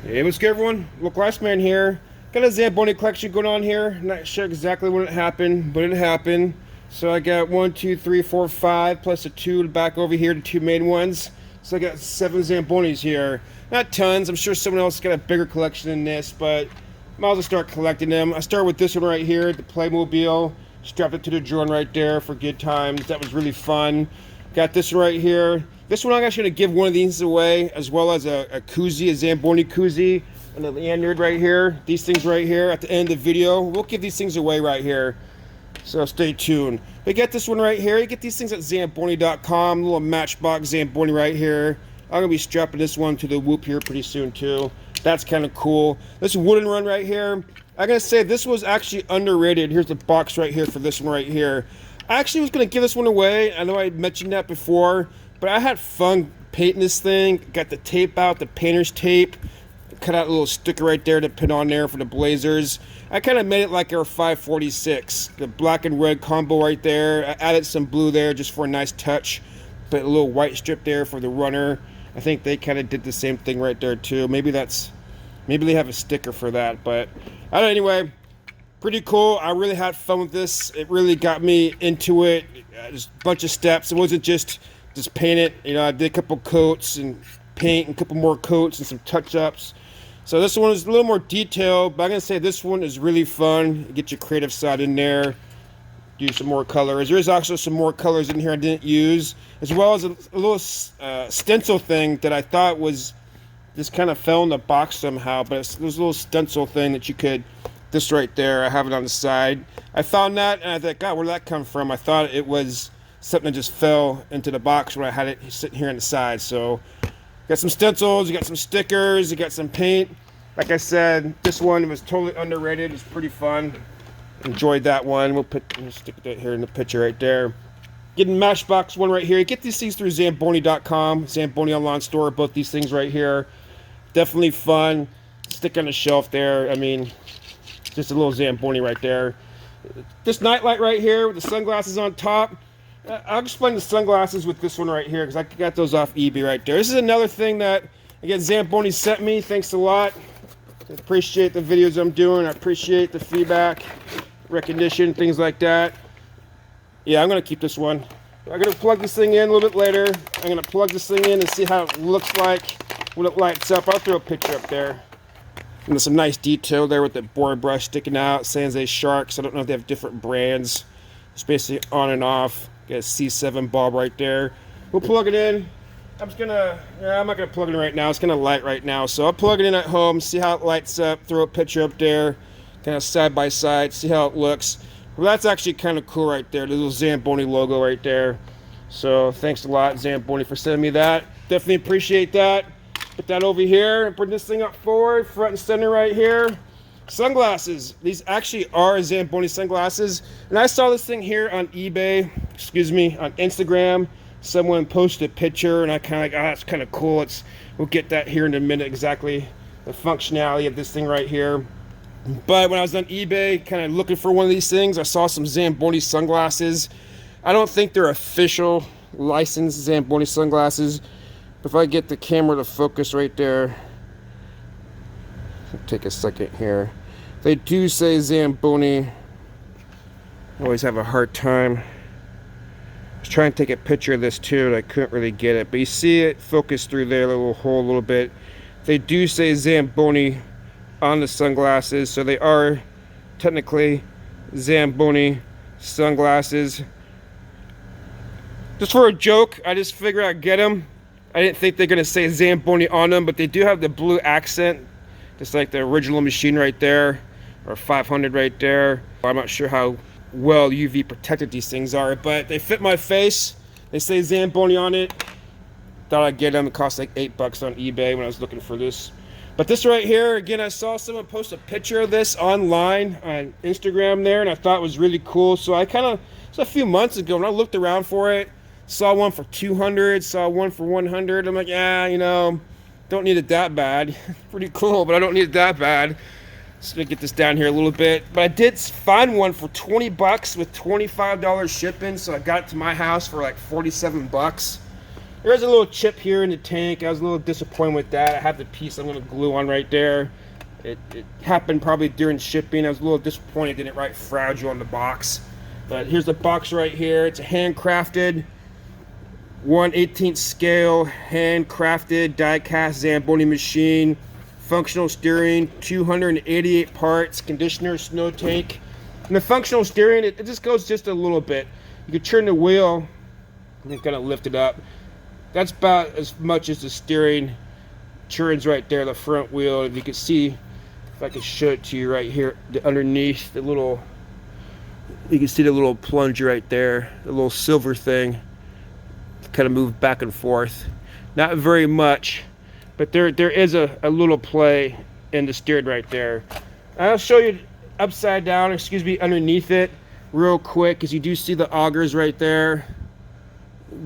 Hey, what's good, everyone? Look, Last Man here. Got a Zamboni collection going on here. Not sure exactly when it happened, but it happened. So I got 1, 2, 3, 4, 5, plus a 2 back over here, the 2 main ones. So I got 7 Zambonis here. Not tons. I'm sure someone else got a bigger collection than this, but might as well start collecting them. I start with this one right here, the Playmobil. Strapped it to the drone right there for good times. That was really fun. Got this one right here. This one I'm actually going to give one of these away, as well as a koozie, a Zamboni koozie, and a lanyard right here. These things right here at the end of the video. We'll give these things away right here. So stay tuned. But get this one right here. You get these things at Zamboni.com. Little Matchbox Zamboni right here. I'm going to be strapping this one to the whoop here pretty soon too. That's kind of cool. This wooden run right here. I'm going to say this was actually underrated. Here's the box right here for this one right here. I actually was going to give this one away. I know I mentioned that before, but I had fun painting this thing. Got the tape out, the painter's tape. Cut out a little sticker right there to put on there for the Blazers. I kind of made it like our 546. The black and red combo right there. I added some blue there just for a nice touch. Put a little white strip there for the runner. I think they kind of did the same thing right there too. Maybe they have a sticker for that, but I don't know, anyway. Pretty cool. I really had fun with this. It really got me into it. Just a bunch of steps. It wasn't just paint it. You know, I did a couple coats and paint and a couple more coats and some touch-ups. So this one is a little more detailed, but I'm going to say this one is really fun. Get your creative side in there. Do some more colors. There's also some more colors in here I didn't use, as well as a little stencil thing that I thought was just kind of fell in the box somehow, but there's a little stencil thing that you could... This right there, I have it on the side. I found that and I thought, God, where did that come from? I thought it was something that just fell into the box when I had it sitting here on the side. So, got some stencils, you got some stickers, you got some paint. Like I said, this one was totally underrated. It's pretty fun. Enjoyed that one. We'll stick that here in the picture right there. Getting Matchbox one right here. You get these things through Zamboni.com, Zamboni online store. Both these things right here. Definitely fun. Stick on the shelf there. I mean, just a little Zamboni right there. This nightlight right here with the sunglasses on top. I'll explain the sunglasses with this one right here because I got those off eBay right there. This is another thing that, again, Zamboni sent me. Thanks a lot. I appreciate the videos I'm doing. I appreciate the feedback, recognition, things like that. Yeah, I'm going to keep this one. I'm going to plug this thing in a little bit later. I'm going to plug this thing in and see how it looks like when it lights up. I'll throw a picture up there. And there's some nice detail there with the board brush sticking out. Sans Sharks. I don't know if they have different brands. It's basically on and off. Got a C7 bulb right there. We'll plug it in. I'm not gonna plug it in right now. It's gonna light right now. So I'll plug it in at home, see how it lights up, throw a picture up there, kind of side by side, see how it looks. Well, that's actually kind of cool right there. The little Zamboni logo right there. So thanks a lot, Zamboni, for sending me that. Definitely appreciate that. Put that over here and bring this thing up forward, front and center right here. Sunglasses. These actually are Zamboni sunglasses. And I saw this thing here on eBay, on Instagram. Someone posted a picture and I kind of like, that's kind of cool. We'll get that here in a minute, exactly the functionality of this thing right here. But when I was on eBay kind of looking for one of these things, I saw some Zamboni sunglasses. I don't think they're official licensed Zamboni sunglasses. If I get the camera to focus right there, take a second here. They do say Zamboni. I always have a hard time. I was trying to take a picture of this too, and I couldn't really get it. But you see it focus through there, a little hole a little bit. They do say Zamboni on the sunglasses, so they are technically Zamboni sunglasses. Just for a joke, I just figured I'd get them. I didn't think they're going to say Zamboni on them, but they do have the blue accent, just like the original machine right there, or 500 right there. I'm not sure how well UV protected these things are, but they fit my face. They say Zamboni on it. Thought I'd get them. It cost like $8 on eBay when I was looking for this. But this right here, again, I saw someone post a picture of this online on Instagram there, and I thought it was really cool. So it was a few months ago, and I looked around for it. Saw one for 200, saw one for 100. I'm like, yeah, don't need it that bad. Pretty cool, but I don't need it that bad. Just gonna get this down here a little bit. But I did find one for $20 with $25 shipping, so I got it to my house for like $47. There's a little chip here in the tank. I was a little disappointed with that. I have the piece I'm going to glue on right there. It happened probably during shipping. I was a little disappointed it didn't write fragile on the box. But here's the box right here. It's a handcrafted 1/18 scale, handcrafted die-cast Zamboni machine. Functional steering, 288 parts, conditioner, snow tank. And the functional steering, it just goes just a little bit. You can turn the wheel and kind of lift it up. That's about as much as the steering turns right there, the front wheel. If you can see, if I can show it to you right here, underneath the little, you can see the little plunger right there, the little silver thing. Kind of move back and forth. Not very much, but there is a little play in the steering right there. I'll show you upside down, excuse me, underneath it real quick, because you do see the augers right there.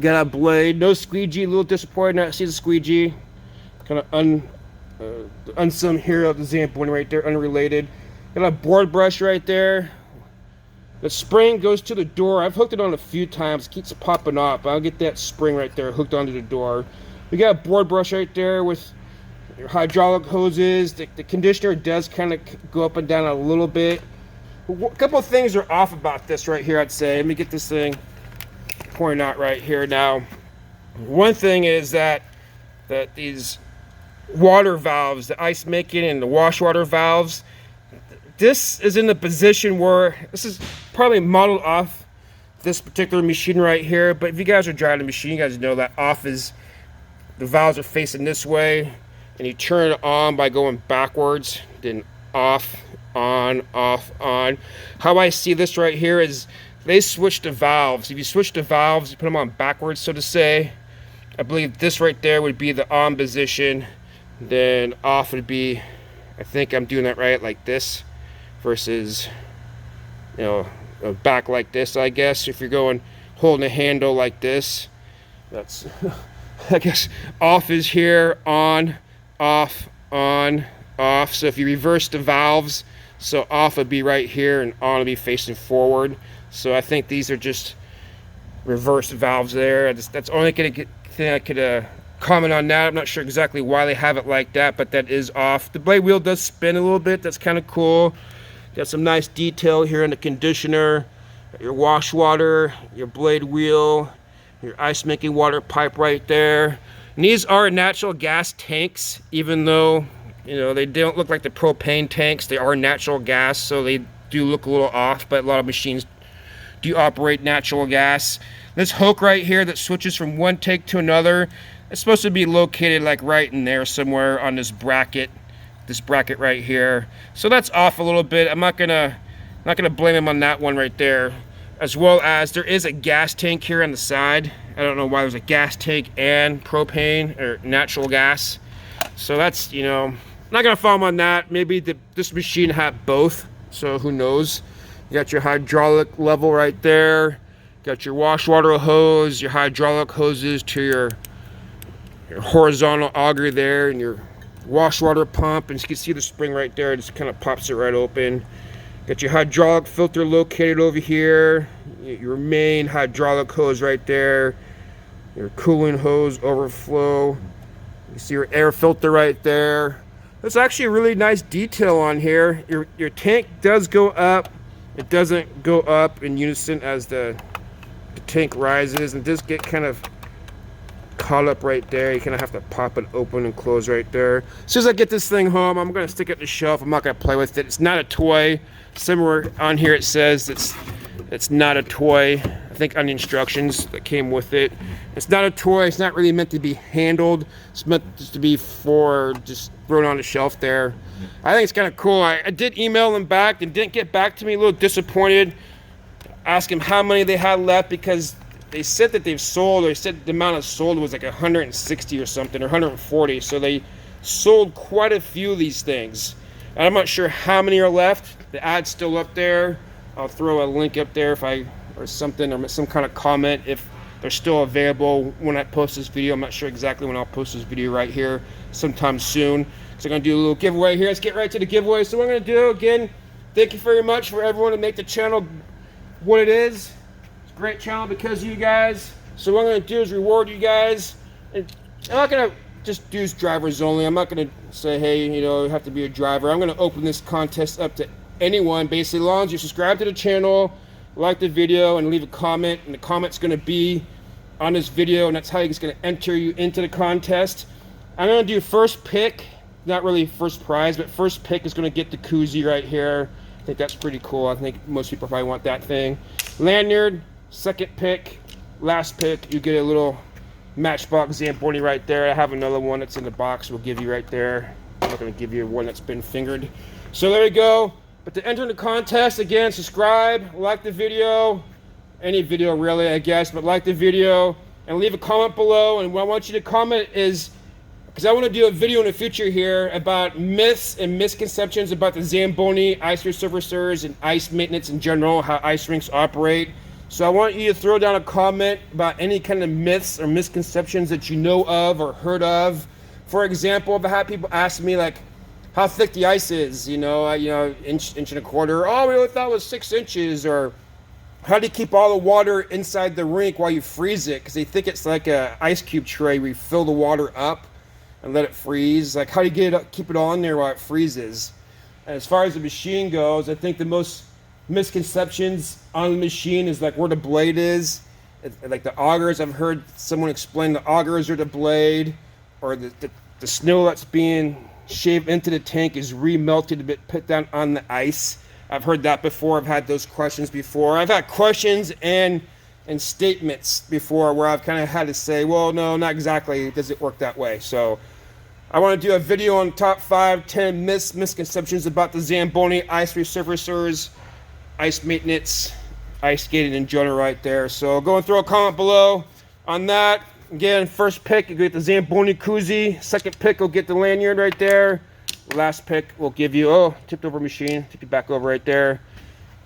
Got a blade, no squeegee. A little disappointed not to see the squeegee. Kind of unsung hero of the Zamboni right there, unrelated. Got a board brush right there. The spring goes to the door. I've hooked it on a few times. It keeps popping off. I'll get that spring right there hooked onto the door. We got a board brush right there with your hydraulic hoses. The conditioner does kind of go up and down a little bit. A couple of things are off about this right here, I'd say. Let me get this thing pointing out right here now. One thing is that these water valves, the ice making and the wash water valves, this is in the position where this is probably modeled off this particular machine right here. But if you guys are driving the machine, you guys know that off is, the valves are facing this way, and you turn it on by going backwards, then off, on, off, on. How I see this right here is they switch the valves. If you switch the valves, you put them on backwards, so to say. I believe this right there would be the on position. Then off would be, I think I'm doing that right, like this, versus, you know, back like this, I guess. If you're going, holding a handle like this, that's, I guess, off is here, on, off, on, off. So if you reverse the valves, so off would be right here and on would be facing forward. So I think these are just reverse valves there. That's the only thing I could comment on that. I'm not sure exactly why they have it like that, but that is off. The blade wheel does spin a little bit. That's kind of cool. Got some nice detail here in the conditioner, your wash water, your blade wheel, your ice making water pipe right there. And these are natural gas tanks, even though, you know, they don't look like the propane tanks. They are natural gas, so they do look a little off, but a lot of machines do operate natural gas. This hook right here that switches from one tank to another, it's supposed to be located like right in there somewhere on this bracket right here. So that's off a little bit. I'm not gonna blame him on that one right there. As well as there is a gas tank here on the side. I don't know why there's a gas tank and propane or natural gas. So that's, you know, I'm not gonna follow him on that. Maybe this machine had both, so who knows. You got your hydraulic level right there. Got your wash water hose, your hydraulic hoses to your horizontal auger there, and your wash water pump. And you can see the spring right there. It just kind of pops it right open. Got your hydraulic filter located over here. Your main hydraulic hose right there. Your cooling hose overflow. You see your air filter right there. There's actually a really nice detail on here. Your tank does go up. It doesn't go up in unison as the tank rises, and does get kind of caught up right there. You kind of have to pop it open and close right there. As soon as I get this thing home, I'm going to stick it on the shelf. I'm not going to play with it. It's not a toy. Somewhere on here it says it's not a toy. I think on the instructions that came with it. It's not a toy. It's not really meant to be handled. It's meant just to be for just thrown on the shelf there. I think it's kind of cool. I did email them back and didn't get back to me. A little disappointed. Ask them how many they had left, because they said that they've sold, or they said the amount of sold was like 160 or something, or 140. So they sold quite a few of these things. And I'm not sure how many are left. The ad's still up there. I'll throw a link up there or something, or some kind of comment if they're still available when I post this video. I'm not sure exactly when I'll post this video right here, sometime soon. So I'm going to do a little giveaway here. Let's get right to the giveaway. So what I'm going to do, again, thank you very much for everyone to make the channel what it is. It's a great channel because of you guys. So what I'm going to do is reward you guys I'm not gonna just use drivers only. I'm not gonna say, hey, you know, you have to be a driver. I'm gonna open this contest up to anyone, basically, as long as you subscribe to the channel, like the video, and leave a comment. And the comment's gonna be on this video, and that's how it's gonna enter you into the contest. I'm gonna do first pick, not really first prize, but first pick is gonna get the koozie right here. I think that's pretty cool. I think most people probably want that thing. Lanyard, second pick, last pick, you get a little Matchbox Zamboni right there. I have another one that's in the box we'll give you right there. I'm not going to give you one that's been fingered. So there you go. But to enter the contest, again, subscribe, like the video, any video really, I guess, but like the video and leave a comment below. And what I want you to comment is, because I want to do a video in the future here about myths and misconceptions about the Zamboni, ice resurfacers, and ice maintenance in general, how ice rinks operate. So I want you to throw down a comment about any kind of myths or misconceptions that you know of or heard of. For example, I've had people ask me like how thick the ice is, inch and a quarter. Oh, we really thought it was 6 inches. Or how do you keep all the water inside the rink while you freeze it? Because they think it's like a ice cube tray where you fill the water up and let it freeze. Like, how do you keep it all in there while it freezes? And as far as the machine goes, I think the most misconceptions on the machine is like where the blade is. Like the augers, I've heard someone explain the augers are the blade, or the snow that's being shaved into the tank is remelted to be put down on the ice. I've heard that before. I've had those questions before. I've had questions and statements before where I've kind of had to say, well, no, not exactly. Does it work that way? So I want to do a video on top 5, 10 misconceptions about the Zamboni ice resurfacers, ice maintenance, ice skating in general right there. So go and throw a comment below on that. Again, first pick, you get the Zamboni koozie. Second pick will get the lanyard right there. Last pick will give you, tipped over machine, tip you back over right there.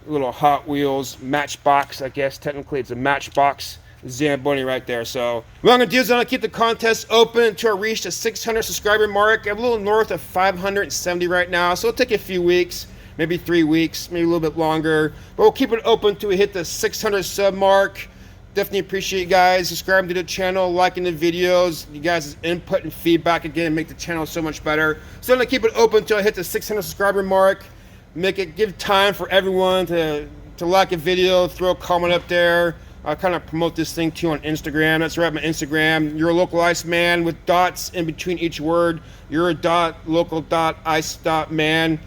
A little Hot Wheels Matchbox, I guess. Technically, it's a Matchbox Zamboni right there. So what I'm going to do is I'm going to keep the contest open until I reach the 600 subscriber mark. I'm a little north of 570 right now, so it'll take a few weeks. Maybe 3 weeks, maybe a little bit longer. But we'll keep it open until we hit the 600 sub mark. Definitely appreciate you guys subscribing to the channel, liking the videos. You guys' input and feedback, again, make the channel so much better. So I'm going to keep it open until I hit the 600 subscriber mark. Give time for everyone to like a video, throw a comment up there. I'll kind of promote this thing too on Instagram. That's right, my Instagram. You're a local ice man with dots in between each word. You're a dot, local dot, ice dot man.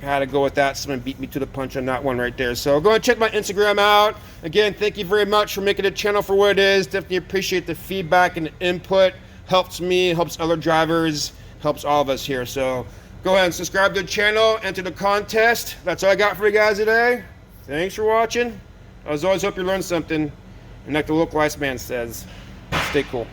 I had to go with that. Someone beat me to the punch on that one right there. So go and check my Instagram out. Again, thank you very much for making the channel for what it is. Definitely appreciate the feedback and the input. Helps me, helps other drivers, helps all of us here. So go ahead and subscribe to the channel, enter the contest. That's all I got for you guys today. Thanks for watching. As always, hope you learned something. And like the local ice man says, stay cool.